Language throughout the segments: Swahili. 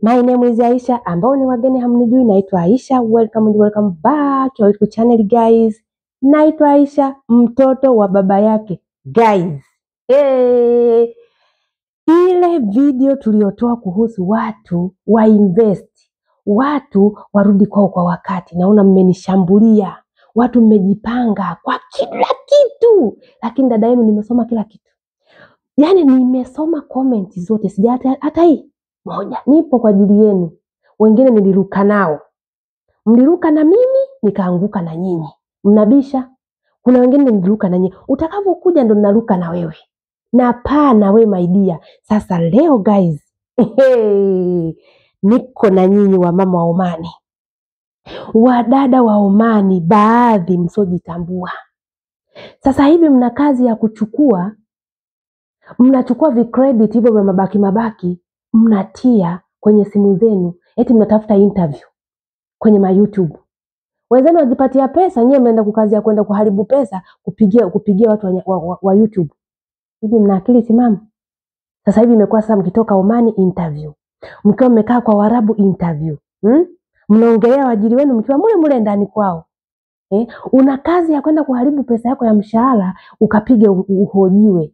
My name is Aisha, ambao ni wageni hamnijui, naitwa Aisha. Welcome and welcome back to our YouTube channel guys. Naitwa Aisha, mtoto wa baba yake guys. Ile video tuliotoa kuhusu watu wa invest, watu warudi kwao kwa wakati. Naona mmenishambulia, watu mmejipanga kwa kila kitu, lakini dada yenu nimesoma kila kitu. Yaani nimesoma comment zote, sijaacha hata hii moja. Nipo kwa ajili yenu. Wengine niliruka nao, mliruka na mimi nikaanguka na nyinyi, mnabisha. Kuna wengine niliruka na nyinyi, utakavyokuja ndo naruka na wewe, na paa na wewe my dear. Sasa leo guys, niko na nyinyi wa mama wa Omani, wadada wa Omani, baadhi msojitambua. Sasa hivi mna kazi ya kuchukua, mnachukua vicredit hivyo vya mabaki, mnatia kwenye simu zenu, eti mnatafuta interview kwenye ma YouTube. Wenzenu wajipatia pesa, nyie mnaenda kukazia kwenda kuharibu pesa, kupigia watu wa YouTube. Hivi mna akili timamu? Sasa hivi imekuwa sasa mkitoka Omani interview, mkiwa mmekaa kwa Waarabu interview, mnaongelea waajiri wenu mkiwa mule ndani kwao. Una kazi ya kwenda kuharibu pesa yako ya mshahara, ukapige uhojiwe.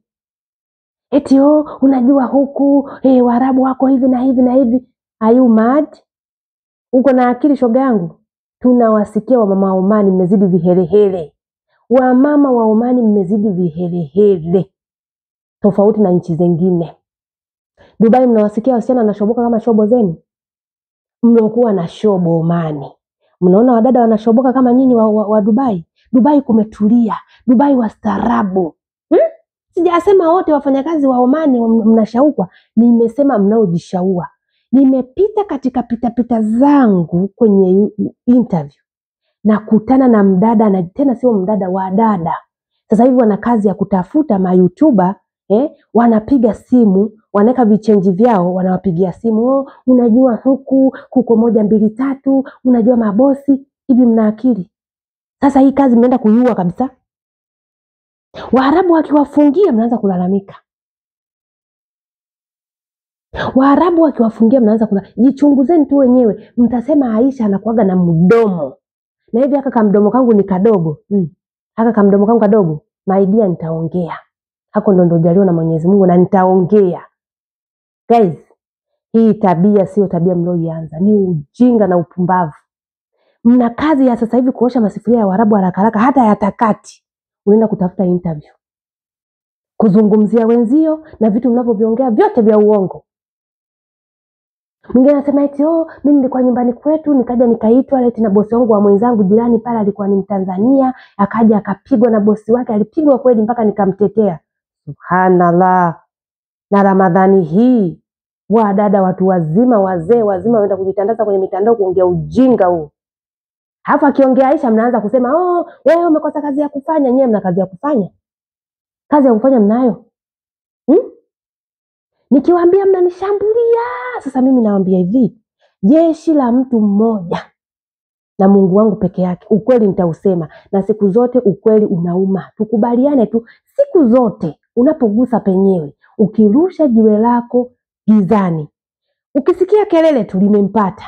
Eti unajua huku Waarabu wako hivi na hivi na hivi. Are you mad? Uko na akili shoga yangu? Tunawasikia wa mama wa Omani mmezidi vihelehele. Wa mama wa Omani mmezidi vihelehele, tofauti na nchi zingine. Dubai mnawasikia wasichana wanashoboka kama shobo zenu. Mlokuwa na shobo Omani, mnaona wadada wanashoboka kama nyinyi wa Dubai. Dubai kumetulia, Dubai wastaarabu. Sijasema wote wafanyakazi wa Omani mnashaukwa, nimesema mnaojishaua. Nimepita katika pita zangu kwenye interview, na kutana na mdada, na tena sio mdada, wa dada. Sasa hivi wana kazi ya kutafuta ma YouTuber, wanapiga simu, wanaweka vichenji vyao, wanawapigia simu, unajua huku kuko 1 2 3, unajua mabosi hivi. Mna akili? Sasa hii kazi mnaenda kuiua kabisa. Waarabu wakiwafungia mnaanza kulalamika. Waarabu wakiwafungia mnaanza jichunguzeni tu wenyewe. Mtasema Aisha anakuaga na mdomo. Na hivi haka mdomo kangu ni kadogo. Haka mdomo kangu kadogo, my dear, nitaongea. Hako ndo jaliwa na Mwenyezi Mungu, na nitaongea. Guys, hii tabia sio tabia mlioianza, ni ujinga na upumbavu. Mna kazi ya sasa hivi kuosha masufuria ya Waarabu haraka hata yatakati. Unaenda kutafuta interview, kuzungumzia wenzio na vitu mnavyoviongea vyote vya uongo. Mwingine anasema eti mimi nilikuwa nyumbani kwetu nikaja nikaitwa eti na bosi wangu wa mwenzangu jirani pale alikuwa ni Mtanzania, akaja akapigwa na bosi wake, alipigwa kweli mpaka nikamtetea. Subhanallah. Na Ramadhani hii wadada, watu wazima, wazee wazima waenda kujitandaza kwenye mitandao kuongea ujinga huu. Halafu akiongea Aisha mnaanza kusema wewe umekosa kazi ya kufanya. Nyewe mna kazi ya kufanya? Kazi ya kufanya mnayo? Nikiwaambia mnanishambulia. Sasa mimi nawaambia hivi, jeshi la mtu mmoja na Mungu wangu peke yake. Ukweli nitausema, na siku zote ukweli unauma. Tukubaliane tu, siku zote unapogusa penyewe, ukirusha jiwe lako gizani, ukisikia kelele tu limempata.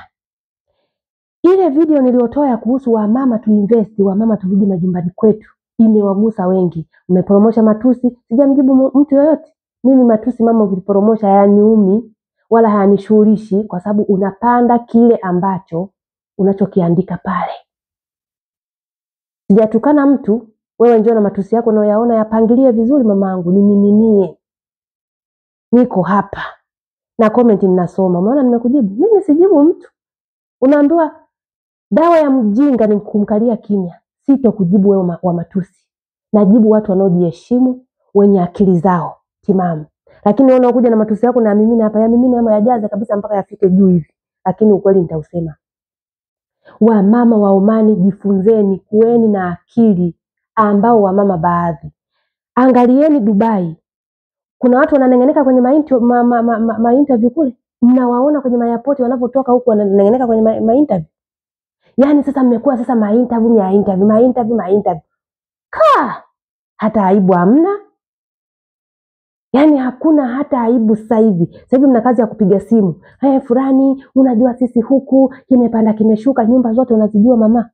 Ile video niliotoa ya kuhusu wa mama tu invest, wa mama turudi majumbani kwetu, imewagusa wengi. Umepromosha matusi, sijamjibu mtu yoyote. Mimi matusi mama ukipromosha hayaniumi wala hayanishughulishi, kwa sababu unapanda kile ambacho unachokiandika pale. Sijatukana mtu, wewe njoo na matusi yako na yaona, yapangilie vizuri mamangu, niniminie. Niko hapa na comment ninasoma. Umeona nimekujibu? Mimi sijibu mtu. Unaambiwa dawa ya mjinga ni kumkalia kimya. Sito kujibu wewe wa matusi. Najibu watu wanaojiheshimu, wenye akili zao timamu. Lakini wewe unakuja na matusi yako na mimi hapa, ya mimi ama yajaza kabisa mpaka yafike juu hivi. Lakini ukweli nitausema. Wa mama wa Omani, jifunzeni, kueni na akili, ambao wa mama baadhi. Angalieni Dubai. Kuna watu wananengeneka kwenye interview kule. Mnawaona kwenye airport wanapotoka huko wananengeneka kwenye interview. Yaani sasa mmekuwa sasa interview. Hata aibu hamna. Yaani hakuna hata aibu sasa hivi. Sasa hivi mna kazi ya kupiga simu. Fulani, unajua sisi huku kimepanda kimeshuka, nyumba zote unazijua mama.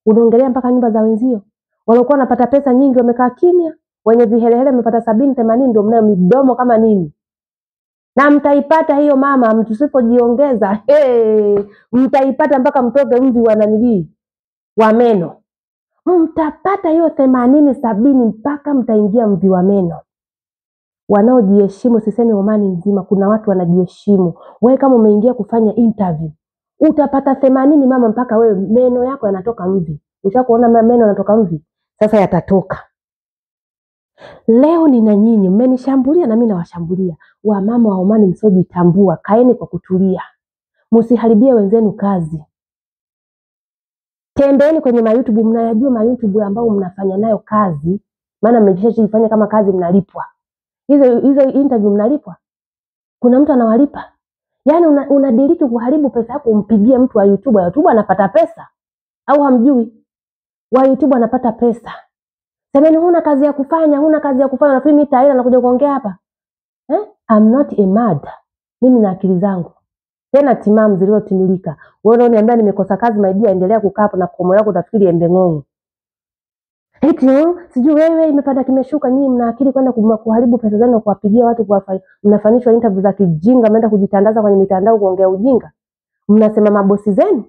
Unaongelea mpaka nyumba za wenzio. Walikuwa wanapata pesa nyingi wamekaa kimya. Wenye vihelehele wamepata 70 80 ndio mnayo midomo kama nini. Na mtaipata hiyo mama, mtusipojiongeza, mtaipata mpaka mtoke mvi wa nanilii wa meno. Mtapata hiyo 80 70 mpaka mtaingia mvi wa meno. Wanaojiheshimu, sisemi Omani nzima, kuna watu wanajiheshimu. Wewe kama umeingia kufanya interview, utapata 80 mama mpaka wewe meno yako yanatoka mvi. Ushakuona meno yanatoka mvi? Sasa yatatoka. Leo nina nyinyi, mmenishambulia na mimi nawashambulia. Wamama wa Omani msojitambua, kaeni kwa kutulia. Msiharibie wenzenu kazi. Tembeeni kwenye YouTube, mnayajua YouTube ambao mnafanya nayo kazi, maana mmejishafanya kama kazi mnalipwa. Hizo interview mnalipwa? Kuna mtu anawalipa? Yaani unadiriki kuharibu pesa yako umpigie mtu wa YouTube. YouTube anapata pesa? Au hamjui? Wa YouTube anapata pesa. Semeni huna kazi ya kufanya, na mimi taila nakuja kuongea hapa. I'm not a mad. Mimi na akili zangu. Tena timamu zilizotimilika. Wewe unaniambia nimekosa kazi, maidia endelea kukaa hapo na komo yako utafikiri embe ng'ongo. Sijui wewe imepanda kimeshuka, nyinyi mna akili kwenda kuharibu pesa zenu na kuwapigia watu mnafanishwa interview za kijinga, mnaenda kujitandaza kwenye mitandao kuongea ujinga. Mnasema mabosi zenu.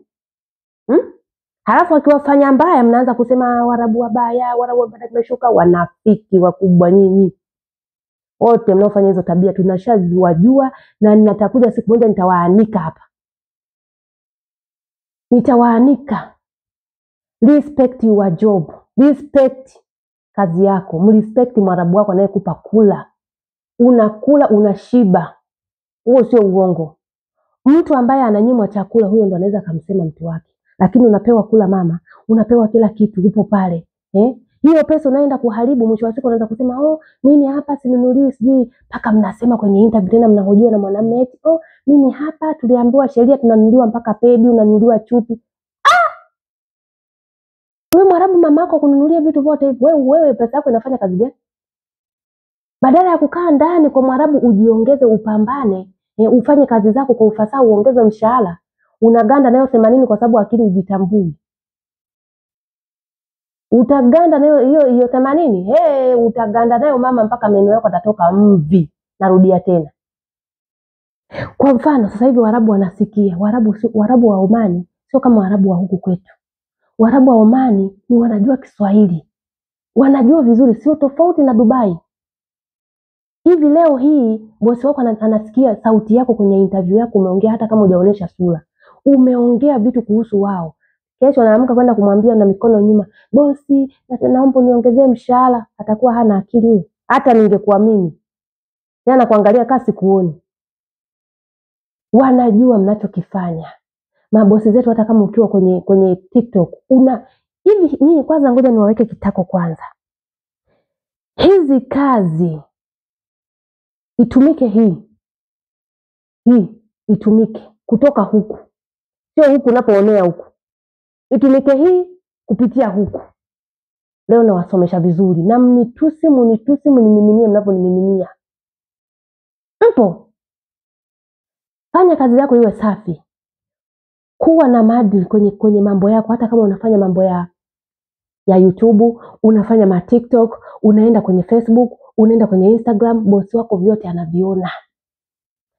Halafu akiwafanya mbaya mnaanza kusema Waarabu wabaya, Waarabu wamepanda kimeshuka, wanafiki wakubwa nyinyi. Wote mnaofanya hizo tabia tunashajua na nitakuja siku moja nitawaanika hapa. Nitawaanika. Respect your job. Respect kazi yako. Mrespect Mwarabu wako anayekupa kula. Unakula unashiba. Huo sio uongo. Mtu ambaye ananyimwa chakula, huyo ndo anaweza kumsema mtu wake. Lakini unapewa kula mama, unapewa kila kitu, upo pale. Hiyo pesa unaenda kuharibu, mwisho wa siku unaanza kusema mimi hapa sinunuliwi sijui, mpaka mnasema kwenye interview tena mnahojiwa na mwanamume eti mimi hapa tuliambiwa sheria tunanunuliwa mpaka pedi, unanunuliwa chupi. Wewe Mwarabu mamako kununulia vitu vyote hivi, wewe pesa yako inafanya kazi gani? Badala ya kukaa ndani kwa Mwarabu ujiongeze, upambane, ufanye kazi zako kwa ufasaha, uongeze mshahara, unaganda nayo 80 kwa sababu akili ujitambui. Utaganda nayo hiyo 80, utaganda nayo mama mpaka meno yako atatoka mvi. Narudia tena. Kwa mfano sasa hivi Waarabu wanasikia, Waarabu wa Omani sio kama Waarabu wa huku kwetu. Waarabu wa Omani ni wanajua Kiswahili. Wanajua vizuri, sio tofauti na Dubai. Hivi leo hii bosi wako anasikia sauti yako kwenye interview yako, umeongea hata kama hujaonesha sura. Umeongea vitu kuhusu wao. Kesho anaamka kwenda kumwambia na mikono nyuma, bosi naomba niongezee mshahara. Atakuwa hana akili huyo. Hata ningekuwa mimi. Tena kuangalia kasi kuoni. Wanajua mnachokifanya. Mabosi zetu hata kama ukiwa kwenye TikTok hivi nyinyi, kwanza ngoja niwaweke kitako kwanza. Hizi kazi itumike, hii itumike kutoka huku, sio huku unapoonea huku. Itumike hii kupitia huku. Leo nawasomesha vizuri, na mnitusi mnimiminie mnaponimiminia. Mpo fanya kazi yako iwe safi. Kuwa na maadili kwenye mambo yako, hata kama unafanya mambo ya YouTube, unafanya ma TikTok, unaenda kwenye Facebook, unaenda kwenye Instagram, bosi wako vyote anaviona.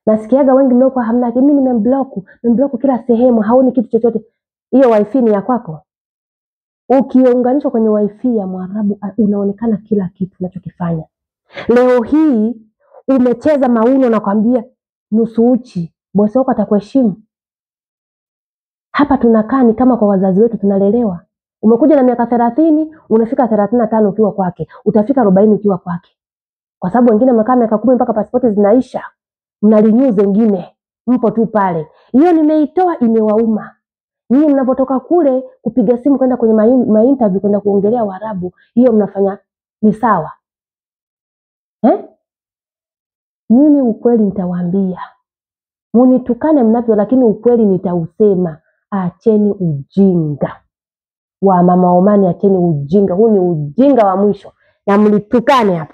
Nasikiaga wengi mloko hamna, mimi nimemblock kila sehemu, haoni kitu chochote. Hiyo wifi ni ya kwako. Ukiunganishwa kwenye wifi ya Mwarabu unaonekana kila kitu unachokifanya. Leo hii umecheza mauno na kwambia nusu uchi, bosi wako atakuheshimu? Hapa tunakaa ni kama kwa wazazi wetu tunalelewa. Umekuja na miaka 30, unafika 35 ukiwa kwake, utafika 40 ukiwa kwake. Kwa sababu wengine mnakaa miaka 10 mpaka pasipoti zinaisha. Mnarenew zingine. Mpo tu pale. Hiyo nimeitoa imewauma. Nyinyi mnapotoka kule kupiga simu kwenda kwenye interview kwenda kuongelea Waarabu, hiyo mnafanya ni sawa. Mimi ukweli nitawaambia. Munitukane mnavyo, lakini ukweli nitausema. Acheni ujinga. Wa mama Omani, acheni ujinga. Huu ni ujinga wa mwisho. Na mlitukane hapo.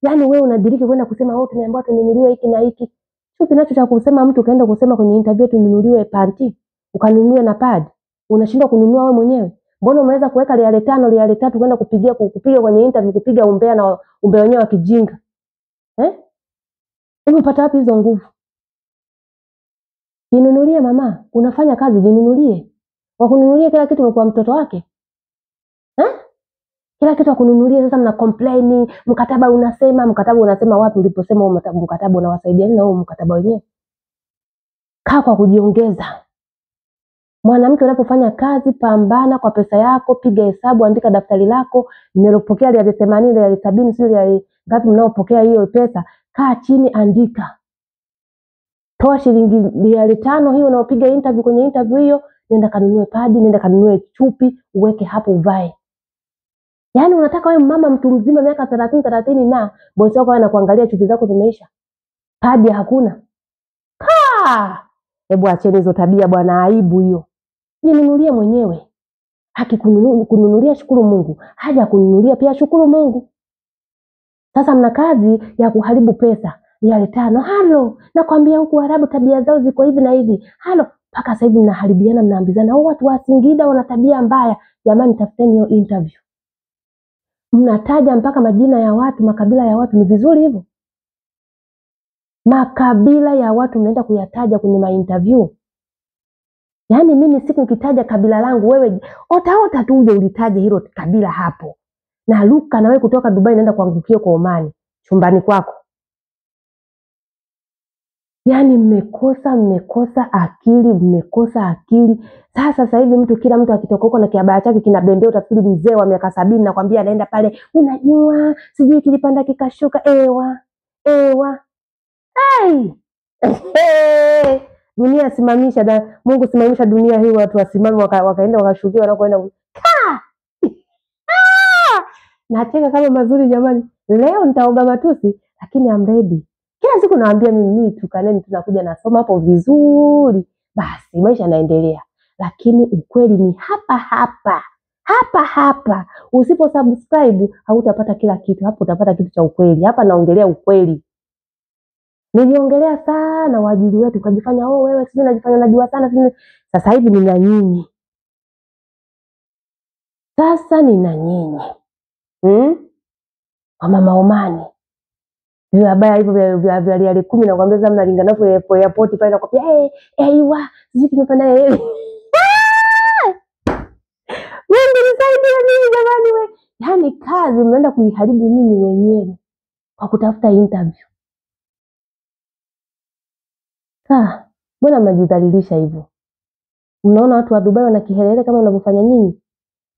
Yaani wewe unadiriki kwenda kusema tumeambiwa tununuliwe hiki na hiki. Chupi nacho cha kusema mtu kaenda kusema kwenye interview tununuliwe panty, ukanunue na pad. Unashindwa kununua wewe mwenyewe. Mbona umeweza kuweka Real 5, Real 3 kwenda kupiga kwenye interview, kupiga umbea na umbea wenyewe wa kijinga? Umepata wapi hizo nguvu? Jinunulie mama, unafanya kazi jinunulie. Wakununulie kila kitu kwa mtoto wake? Kila kitu wakununulie, sasa mna complain, mkataba unasema wapi uliposema huo mkataba unawasaidia nini na huo mkataba wenyewe? Kaa kwa kujiongeza. Mwanamke unapofanya kazi, pambana kwa pesa yako, piga hesabu, andika daftari lako, nimepokea Real 80, Real 70, sio Real ngapi mnaopokea hiyo pesa, kaa chini andika. Toa shilingi Real 5 hiyo unaopiga interview, kwenye interview hiyo, nenda kanunue padi, nenda kanunue chupi, uweke hapo uvae. Yaani unataka wewe mama mtu mzima miaka 30 na bosi wako anakuangalia chupi zako zimeisha. Padi hakuna. Hebu acheni hizo tabia bwana, aibu hiyo. Jinunulie mwenyewe. Haki kununulia shukuru Mungu. Haja kununulia pia shukuru Mungu. Sasa mna kazi ya kuharibu pesa. Real 5. Halo, nakwambia huku Arabu tabia zao ziko hivi na hivi. Halo, mpaka sasa hivi mnaharibiana, mnaambizana watu wa Singida wana tabia mbaya. Jamani, tafuteni hiyo interview. Mnataja mpaka majina ya watu, makabila ya watu. Ni vizuri hivyo? Makabila ya watu mnaenda kuyataja kwenye interview. Yaani mimi siku nikitaja kabila langu, wewe ota tu uje ulitaje hilo kabila hapo. Na luka na wewe kutoka Dubai naenda kuangukia kwa Omani chumbani kwako. Yaani mmekosa akili. Sasa hivi kila mtu akitoka huko na kiabaya chake kinabembea, utafikiri mzee wa miaka 70 nakwambia anaenda pale, unajua sijui kilipanda kikashuka. Ewa. Hey! Dunia simamisha Mungu simamisha dunia hii, watu wasimame wakaenda wakashukia wanakoenda. Nacheka kama mazuri jamani. Leo nitaoga matusi lakini I'm ready. Kila siku naambia mimi tukaneni, tunakuja nasoma hapo vizuri. Basi maisha yanaendelea. Lakini ukweli ni hapa. Usipo subscribe hautapata kila kitu. Hapo utapata kitu cha ukweli. Hapa naongelea ukweli. Niliongelea sana waajiri wetu, kujifanya wewe sisi unajifanya unajua sana sisi. Sasa hivi nina nyinyi. Kwa mama Omani. Vibaya hivyo vya Real 10 na kuambia sasa mnalingana hapo airport pale na kwambia aiwa sisi tumepanda Mungu nisaidie mimi jamani wewe. Yaani kazi mnaenda kuiharibu nyinyi wenyewe kwa kutafuta interview. Mbona mnajidhalilisha hivyo? Mnaona watu wa Dubai wana kihelele kama unavyofanya nyinyi?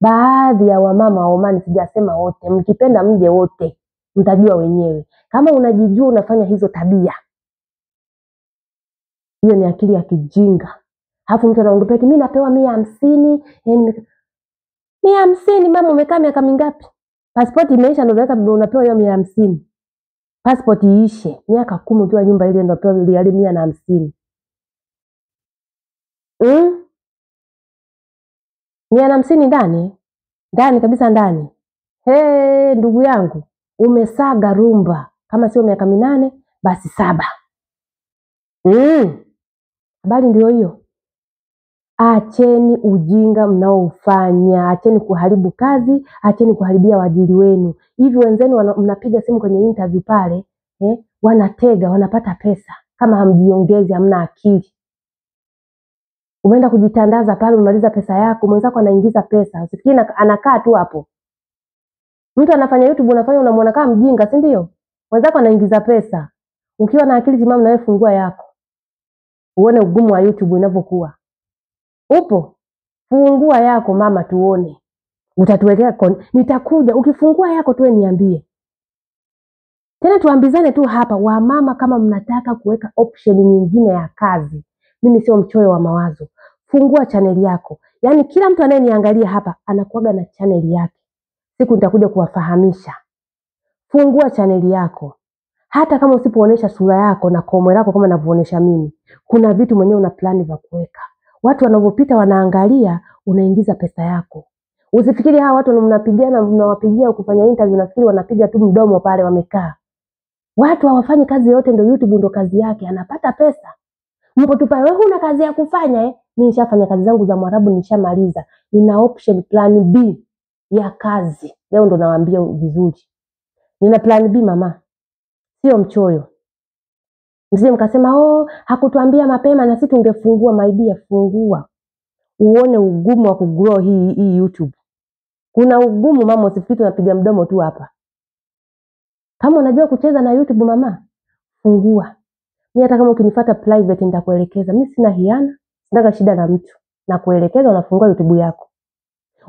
Baadhi ya wamama wa Omani, sijasema wote, mkipenda mje wote, mtajua wenyewe. Kama unajijua unafanya hizo tabia, hiyo ni akili ya kijinga. Alafu mtu anaongea mimi napewa 150, 150 mama umekaa miaka mingapi? Passport imeisha ndio unapewa hiyo 150. Passport iishe, miaka 10 ukiwa nyumba ile ndio unapewa Real 150. 150 ndani kabisa ndani. Ndugu yangu, umesaga rumba. Kama sio miaka 8 basi 7. Habari ndio hiyo. Acheni ujinga mnaofanya, acheni kuharibu kazi, acheni kuharibia waajiri wenu. Hivi wenzenu mnapiga simu kwenye interview pale, wanatega, wanapata pesa. Kama hamjiongezi hamna akili. Umeenda kujitandaza pale, umaliza pesa yako, mwenzako anaingiza pesa. Usifikiri anakaa tu hapo. Mtu anafanya YouTube unafanya unamwona kama mjinga, si ndio? Mwenzako anaingiza pesa. Ukiwa na akili timamu na wewe fungua yako. Uone ugumu wa YouTube unavyokuwa. Upo? Fungua yako mama tuone. Utatuwekea nitakuja ukifungua yako tuwe niambie. Tena tuambizane tu hapa wa mama, kama mnataka kuweka option nyingine ya kazi. Mimi sio mchoyo wa mawazo. Fungua channel yako. Yaani kila mtu anayeniangalia hapa anakuaga na channel yake. Siku nitakuja kuwafahamisha. Fungua channel yako. Hata kama usipoonesha sura yako na komo lako kama ninavyoonyesha mimi, kuna vitu mwenyewe una plani vya kuweka. Watu wanapopita wanaangalia, unaingiza pesa yako. Usifikiri hawa watu mnapigana mnawapigia kufanya interview, nafikiri wanapiga tu mdomo pale wamekaa. Watu hawafanyi kazi yote, ndio YouTube ndio kazi yake, anapata pesa. Mpo tupa wewe huna kazi ya kufanya Mimi nishafanya kazi zangu za Mwarabu, nishamaliza. Nina option plan B ya kazi. Leo ndo nawaambia vizuri. Nina plan B mama. Sio mchoyo. Msije mkasema hakutuambia mapema na sisi tungefungua. My dear, fungua. Uone ugumu wa kugrow hii YouTube. Kuna ugumu mama, usifikiri tunapiga mdomo tu hapa. Kama unajua kucheza na YouTube mama, fungua. Mimi hata kama ukinifuata private nitakuelekeza. Mimi sina hiana, sina shida na mtu. Na kuelekeza unafungua YouTube yako.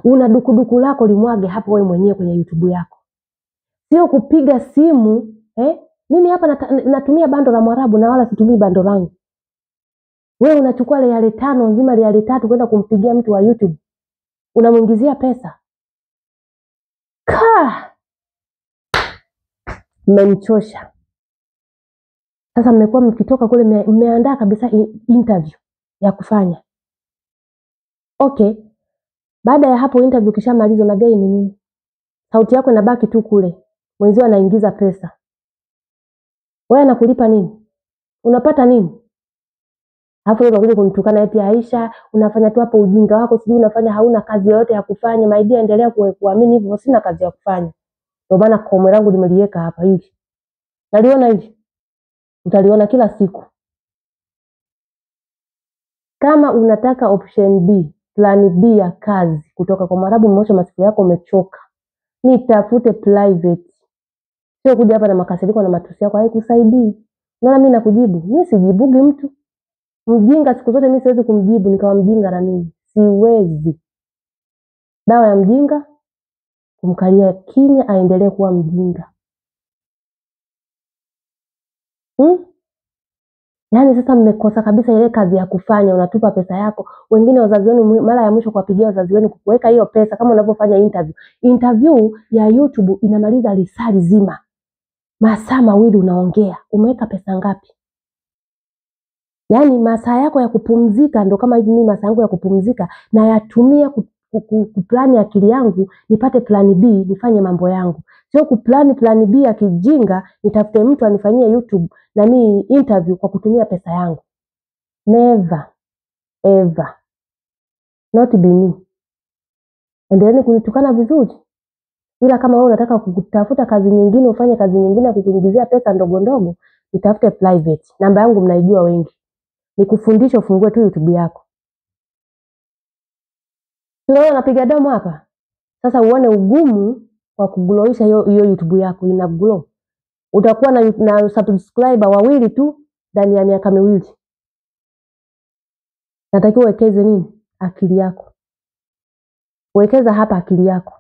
Una dukuduku lako limwage hapo wewe mwenyewe kwenye YouTube yako. Sio kupiga simu, Mimi hapa natumia bando la Mwarabu na wala situmii bando langu. Wewe unachukua Real 5 nzima, Real 3 kwenda kumpigia mtu wa YouTube. Unamuingizia pesa. Mmenichosha. Sasa mmekuwa mkitoka kule mmeandaa kabisa interview ya kufanya. Okay. Baada ya hapo interview kishamaliza na gei ni nini? Sauti yako inabaki tu kule. Mwenzio anaingiza pesa. Wewe anakulipa nini? Unapata nini? Hapo wewe unakuja kunitukana eti Aisha, unafanya tu hapo ujinga wako, sijui unafanya hauna kazi yote ya kufanya. My dear, endelea kuamini hivyo, sina kazi ya kufanya. Ndio maana komwe langu nimeliweka hapa hivi. Naliona hivi. Utaliona kila siku. Kama unataka option B, plan B ya kazi kutoka kwa Mwarabu, mmoja masiku yako umechoka, nitafute private. Sio kuja hapa na makasiriko na matusi yako haikusaidii. Unaona mimi nakujibu? Mimi sijibugi mtu. Mjinga siku zote mimi siwezi kumjibu nikawa mjinga na mimi. Siwezi. Dawa ya mjinga kumkalia kimya aendelee kuwa mjinga. Yaani sasa mmekosa kabisa ile kazi ya kufanya, unatupa pesa yako. Wengine wazazi wenu mara ya mwisho kuwapigia wazazi wenu kuweka hiyo pesa kama unavyofanya interview. Interview ya YouTube inamaliza risali zima. Masaa 2 unaongea. Umeweka pesa ngapi? Yaani masaa yako ya kupumzika ndo kama hivi, mimi masaa yangu ya kupumzika na yatumia kuplani akili yangu nipate plan B nifanye mambo yangu. Sio plan B ya kijinga nitafute mtu anifanyie YouTube nani interview kwa kutumia pesa yangu. Never ever. Not be me. Endeleeni kunitukana vizuri. Ila kama wewe unataka kutafuta kazi nyingine, ufanye kazi nyingine ya kukuingizia pesa ndogo ndogo, nitafute private. Namba yangu mnaijua wengi. Nikufundishe ufungue tu YouTube yako. Tunaona napiga domo hapa. Sasa uone ugumu wa kuglowisha hiyo YouTube yako, ina glow. Utakuwa na subscriber 2 tu ndani ya miaka 2. Natakiwa uwekeze nini? Akili yako. Wekeza hapa akili yako.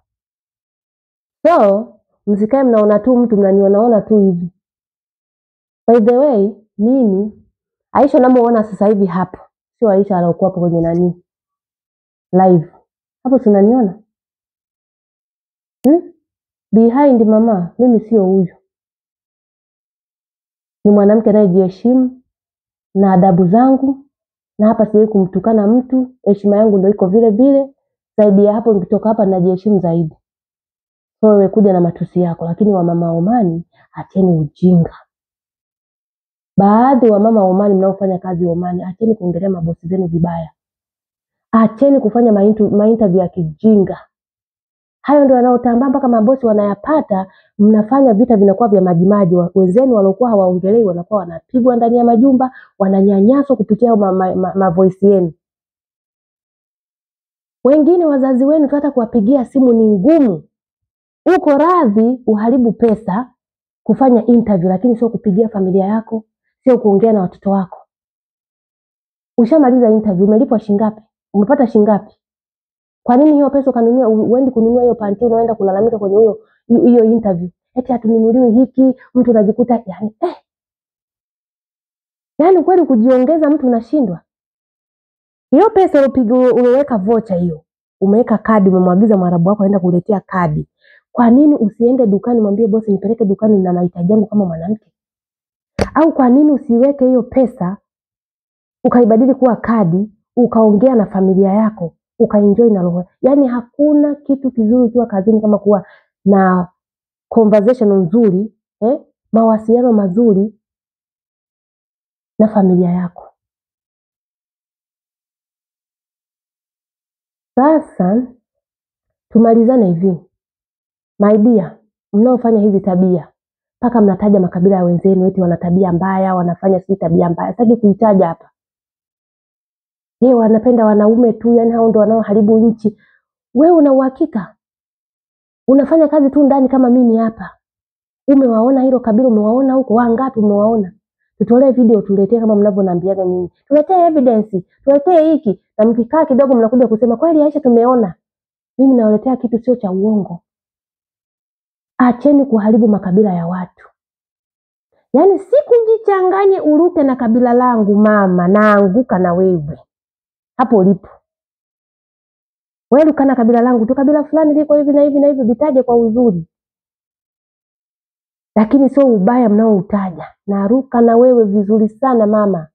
So, msikae mnaona tu mtu mnaniona tu hivi. By the way, mimi Aisha namuona sasa hivi hapo. Sio Aisha alokuwa hapo kwenye nani? Live. Hapo tunaniona? Behind mama, mimi sio huyo. Ni mwanamke anayejiheshimu na adabu zangu, na hapa siwezi kumtukana mtu, heshima yangu ndio iko vile vile. Zaidi ya hapo nikitoka hapa najiheshimu zaidi. So wewe kuja na matusi yako, lakini wa mama Omani acheni ujinga. Baadhi wa mama Omani mnaofanya kazi Omani, acheni kuongelea mabosi zenu vibaya. Acheni kufanya mainterview ya kijinga. Hayo ndio yanaotambaa mpaka mabosi wanayapata, mnafanya vita vinakuwa vya majimaji. Wenzenu waliokuwa hawaongelei wanakuwa wanapigwa ndani ya majumba, wananyanyaswa kupitia voice yenu. Wengine wazazi wenu hata kuwapigia simu ni ngumu. Uko radhi uharibu pesa kufanya interview, lakini sio kupigia familia yako, sio kuongea na watoto wako. Ushamaliza interview, umelipwa shingapi? Umepata shingapi? Kwa nini hiyo pesa ukanunua, uende kununua hiyo panty unaenda kulalamika kwenye hiyo interview? Eti hatununuliwi hiki, mtu unajikuta yani Yaani kweli kujiongeza mtu unashindwa. Hiyo pesa uliweka voucher hiyo. Umeweka kadi, umemwagiza Mwarabu wako aenda kuletea kadi. Kwa nini usiende dukani mwambie bosi nipeleke dukani na mahitaji yangu kama mwanamke? Au kwa nini usiweke hiyo pesa ukaibadili kuwa kadi, ukaongea na familia yako, ukaenjoy na roho? Yaani hakuna kitu kizuri kwa kazini kama kuwa na conversation nzuri, mawasiliano mazuri na familia yako. Sasa tumalizane hivi. My dear, mnaofanya hizi tabia mpaka mnataja makabila ya wenzenu eti wana tabia mbaya, wanafanya si tabia mbaya. Sitaki kuitaja hapa. Wanapenda wanaume tu, yani hao ndio wanaoharibu nchi. Wewe una uhakika? Unafanya kazi tu ndani kama mimi hapa. Umewaona hilo kabila, umewaona huko wangapi umewaona? Tutolee video tuletee kama mnavyoniambiaga nyinyi. Tuletee evidence, tuletee hiki. Na mkikaa kidogo mnakuja kusema kweli Aisha tumeona. Mimi nawaletea kitu sio cha uongo. Acheni kuharibu makabila ya watu. Yaani sikujichanganye uruke na kabila langu mama, naanguka na wewe. Hapo ulipo. Wewe kana kabila langu tu, kabila fulani liko hivi na hivi na hivi, vitaje kwa uzuri. Lakini sio ubaya mnaoutaja. Naruka na wewe vizuri sana mama.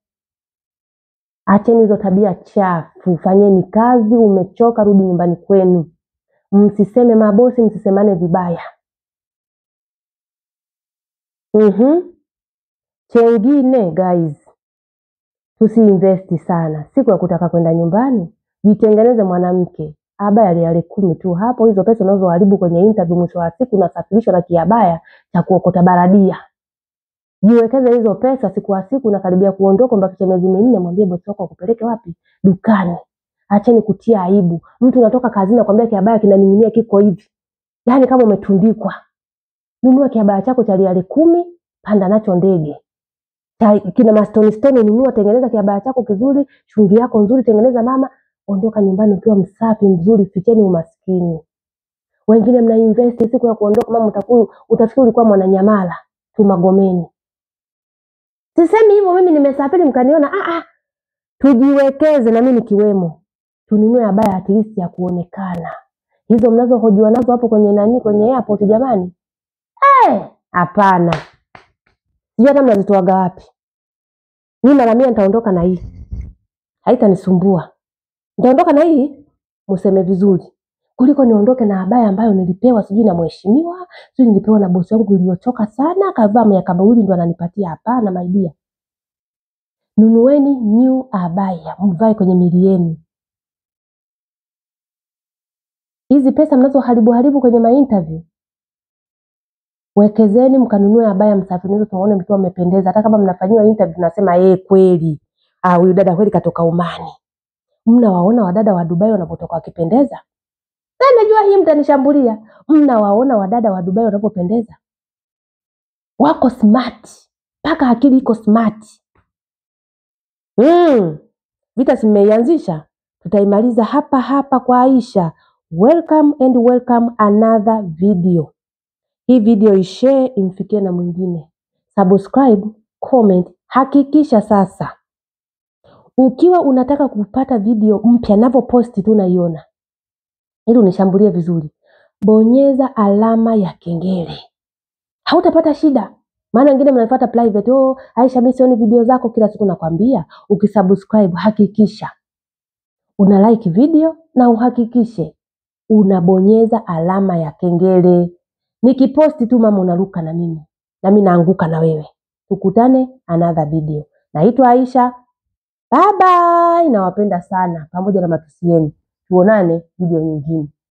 Acheni hizo tabia chafu, fanyeni kazi, umechoka rudi nyumbani kwenu. Msiseme mabosi, msisemane vibaya. Chengine guys, tusiinvesti sana. Siku ya kutaka kwenda nyumbani, jitengeneze mwanamke. Abaya yale 10 tu hapo, hizo pesa unazoharibu kwenye interview mwisho wa siku unasafirishwa na kiabaya cha kuokota baradia. Jiwekeze hizo pesa, siku wa siku unakaribia kuondoka mbaki miezi 4, mwambie bosi wako akupeleke wapi? Dukani. Acheni kutia aibu. Mtu unatoka kazini nakwambia kiabaya kinaning'inia kiko hivi. Yaani kama umetundikwa. Nunua kiabaya chako cha riali 10, panda nacho ndege. Kina mastoni nunua, tengeneza kiabaya chako kizuri, shungi yako nzuri tengeneza mama, ondoka nyumbani ukiwa msafi mzuri, ficheni umaskini. Wengine mna invest siku ya kuondoka mama utafikiri ulikuwa Mwananyamala tu Magomeni. Sisemi hivyo mimi nimesafiri mkaniona, tujiwekeze na mimi nikiwemo. Tununue abaya at least ya kuonekana. Hizo mnazohojiwa nazo hapo kwenye airport jamani. Hapana. Sijui hata mnazitoaga wapi. Mimi mara 100 nitaondoka na hii. Haitanisumbua. Nitaondoka na hii, mseme vizuri. Kuliko niondoke na abaya ambayo nilipewa sijui na mheshimiwa, sijui nilipewa na bosi wangu niliochoka sana, kavaa miaka 2 ndo ananipatia. Hapana my dear. Nunueni new abaya, mvae kwenye miili yenu. Hizi pesa mnazoharibu kwenye interview, wekezeni mkanunue abaya msafiri tuone mkiwa mmependeza. Hata kama mnafanywa interview nasema kweli. Huyu dada kweli katoka Omani. Mnawaona wadada wa Dubai wanapotoka wakipendeza? Najua hii mtanishambulia. Mnawaona wadada wa Dubai wanapopendeza? Wako smart. Paka akili iko smart. Vita simeianzisha. Tutaimaliza hapa kwa Aisha. Welcome and welcome another video. Hii video ishare imfikie na mwingine. Subscribe, comment, hakikisha sasa. Ukiwa unataka kupata video mpya navyo posti tu naiona. Ili unishambulie vizuri. Bonyeza alama ya kengele. Hautapata shida. Maana wengine mnafuata private. Aisha mimi sioni video zako kila siku nakwambia. Ukisubscribe hakikisha una like video na uhakikishe unabonyeza alama ya kengele. Nikiposti tu mama unaruka na mimi. Na mimi naanguka na wewe. Tukutane another video. Naitwa Aisha. Bye bye. Nawapenda sana pamoja na matusi yenu. Tuonane video nyingine.